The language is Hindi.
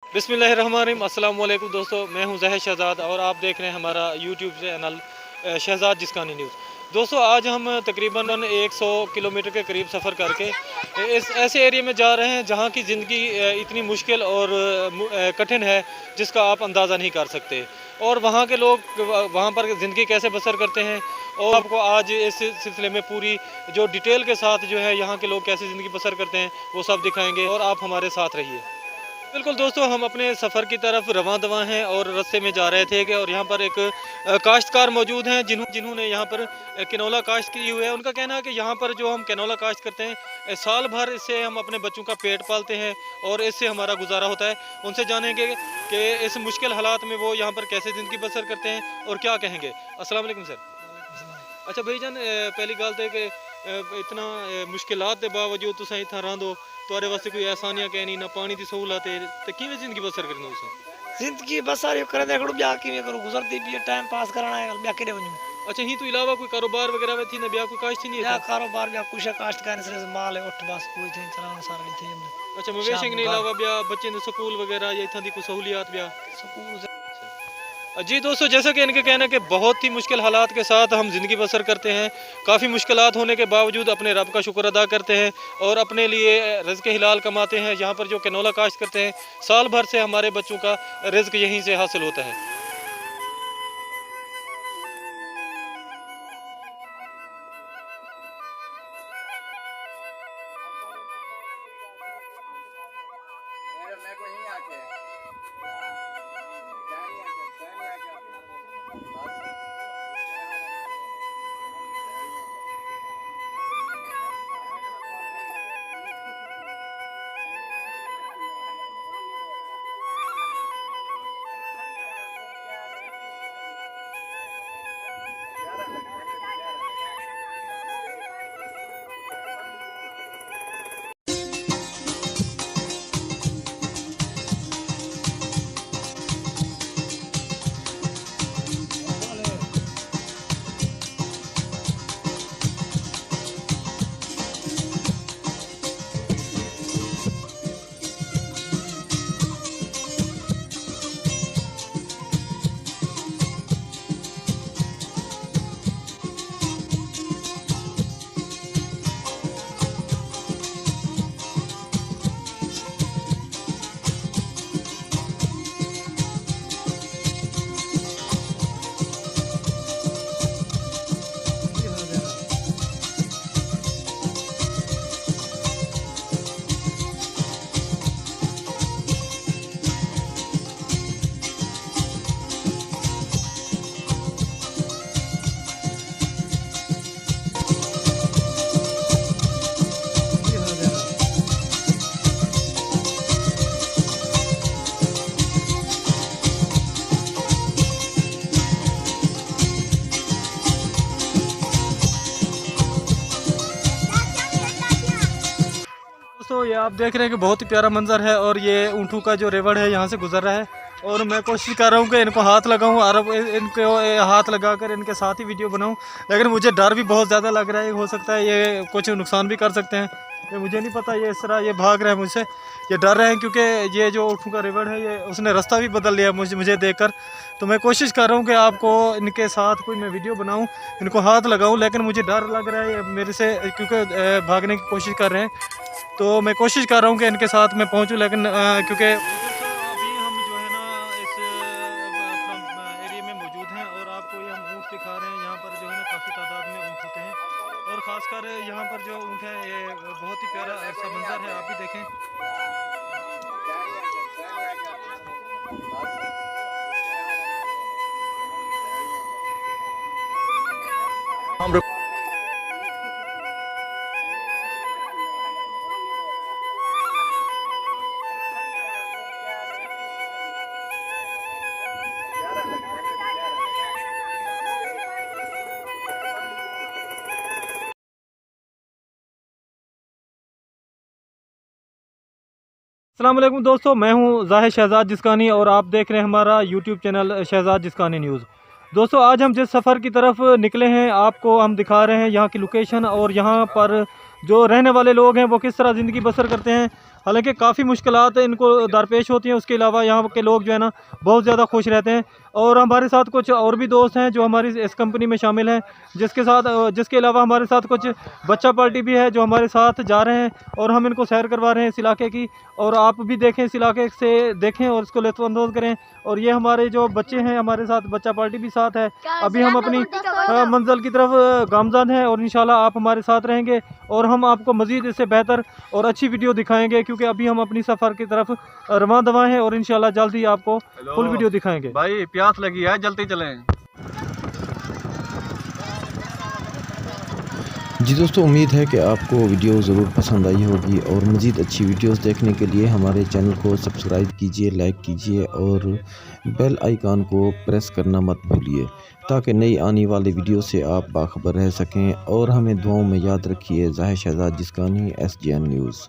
बिस्मिल्लाहिर्रहमानिर्रहीम। अस्सलाम वालेकुम दोस्तों, मैं हूं ज़ाहिर शहज़ाद और आप देख रहे हैं हमारा यूट्यूब चैनल शहज़ाद जिस्कानी न्यूज़। दोस्तों, आज हम तकरीबन 100 किलोमीटर के करीब सफ़र करके इस ऐसे एरिया में जा रहे हैं जहां की ज़िंदगी इतनी मुश्किल और कठिन है जिसका आप अंदाज़ा नहीं कर सकते। और वहां के लोग वहां पर ज़िंदगी कैसे बसर करते हैं और आपको आज इस सिलसिले में पूरी जो डिटेल के साथ जो है यहाँ के लोग कैसे ज़िंदगी बसर करते हैं वो सब दिखाएंगे और आप हमारे साथ रहिए। बिल्कुल दोस्तों, हम अपने सफ़र की तरफ रवां दवा हैं और रास्ते में जा रहे थे कि और यहाँ पर एक काश्तकार मौजूद हैं जिन्होंने यहाँ पर कैनोला काश्त की हुई है। उनका कहना है कि यहाँ पर जो हम कैनोला काश्त करते हैं साल भर इससे हम अपने बच्चों का पेट पालते हैं और इससे हमारा गुजारा होता है। उनसे जानेंगे कि इस मुश्किल हालात में वो यहाँ पर कैसे ज़िंदगी बसर करते हैं और क्या कहेंगे। अस्सलाम वालेकुम सर। अच्छा भाईजान, पहली गल तो कि इतना मुश्किलात के बावजूद तुम इतना रहो तुहारे वास्ते कोई आसानियां कहनी ना पानी की सहूलत है तो किवें जिंदगी बसर करनी तुम? जिंदगी बसर यो करे देखड़ो ब्याह किवें करूं गुजरती भी टाइम पास करना है ब्याह केड़े वणू। अच्छा, ही तो अलावा कोई कारोबार वगैरह थी ना ब्याह कोई काश्त ही नहीं या है? कारोबार ब्याह कुछ काश्त करने से माल है उठ बस कोई थे चलाना सारा थे अच्छा, मवेशी के अलावा ब्याह बच्चे ने स्कूल वगैरह या इतना दी कोई सहूलियात ब्याह? स्कूल जी दोस्तों, जैसा कि इनके कहना है कि बहुत ही मुश्किल हालात के साथ हम ज़िंदगी बसर करते हैं। काफ़ी मुश्किलात होने के बावजूद अपने रब का शुक्र अदा करते हैं और अपने लिए रिज़्क़ हिलाल कमाते हैं। यहाँ पर जो कैनोला काश्त करते हैं साल भर से हमारे बच्चों का रिज़्क़ यहीं से हासिल होता है। दोस्तों, ये आप देख रहे हैं कि बहुत ही प्यारा मंजर है और ये ऊँटों का जो रेवड़ है यहाँ से गुजर रहा है और मैं कोशिश कर रहा हूँ कि इनको हाथ लगाऊँ और अब इनको हाथ लगाकर इनके साथ ही वीडियो बनाऊँ, लेकिन मुझे डर भी बहुत ज़्यादा लग रहा है। हो सकता है ये कुछ नुकसान भी कर सकते हैं, ये मुझे नहीं पता। ये इस तरह ये भाग रहे हैं मुझसे, ये डर रहे हैं क्योंकि ये जो ऊँटों का रेवड़ है ये उसने रास्ता भी बदल लिया मुझे देखकर। तो मैं कोशिश कर रहा हूँ कि आपको इनके साथ कोई मैं वीडियो बनाऊँ, इनको हाथ लगाऊँ, लेकिन मुझे डर लग रहा है ये मेरे से क्योंकि भागने की कोशिश कर रहे हैं। तो मैं कोशिश कर रहा हूँ कि इनके साथ मैं पहुँचूँ, लेकिन क्योंकि अभी हम जो है ना इस अपना एरिया में मौजूद हैं और आपको ये हम ऊँट दिखा रहे हैं। यहाँ पर जो है ना काफ़ी तादाद में ऊँट होते हैं और ख़ासकर यहाँ पर जो ऊँट है ये बहुत ही प्यारा सा मंजर है, आप भी देखें। अस्सलाम वालेकुम दोस्तों, मैं हूं ज़ाहिर शहज़ाद जिस्कानी और आप देख रहे हैं हमारा यूट्यूब चैनल शहज़ाद जिस्कानी न्यूज़। दोस्तों, आज हम जिस सफ़र की तरफ निकले हैं आपको हम दिखा रहे हैं यहाँ की लोकेशन और यहाँ पर जो रहने वाले लोग हैं वो किस तरह ज़िंदगी बसर करते हैं। हालांकि काफ़ी मुश्किलात इनको दरपेश होती हैं। उसके अलावा यहाँ के लोग जो है ना बहुत ज़्यादा खुश रहते हैं। और हमारे साथ कुछ और भी दोस्त हैं जो हमारी इस कंपनी में शामिल हैं, जिसके अलावा हमारे साथ कुछ बच्चा पार्टी भी है जो हमारे साथ जा रहे हैं और हम इनको सैर करवा रहे हैं इस इलाके की। और आप भी देखें, इस इलाके से देखें और इसको लुत्फ़अंदोज़ करें। और ये हमारे जो बच्चे हैं हमारे साथ, बच्चा पार्टी भी साथ है। अभी हम अपनी मंजिल की तरफ गामज़न हैं और इंशाल्लाह आप हमारे साथ रहेंगे और हम आपको मज़ीद इससे बेहतर और अच्छी वीडियो दिखाएंगे, क्योंकि अभी हम अपनी सफ़र की तरफ रवां दवा हैं और इंशाल्लाह जल्द ही आपको फुल वीडियो दिखाएंगे। भाई प्यास लगी है, जल्दी चलें। जी दोस्तों, उम्मीद है कि आपको वीडियो ज़रूर पसंद आई होगी और मज़ीद अच्छी वीडियोस देखने के लिए हमारे चैनल को सब्सक्राइब कीजिए, लाइक कीजिए और बेल आइकन को प्रेस करना मत भूलिए, ताकि नई आने वाली वीडियो से आप बाखबर रह सकें। और हमें दुआओं में याद रखिए। ज़ाहिर शहजाद जिस्कानी, SGN न्यूज़।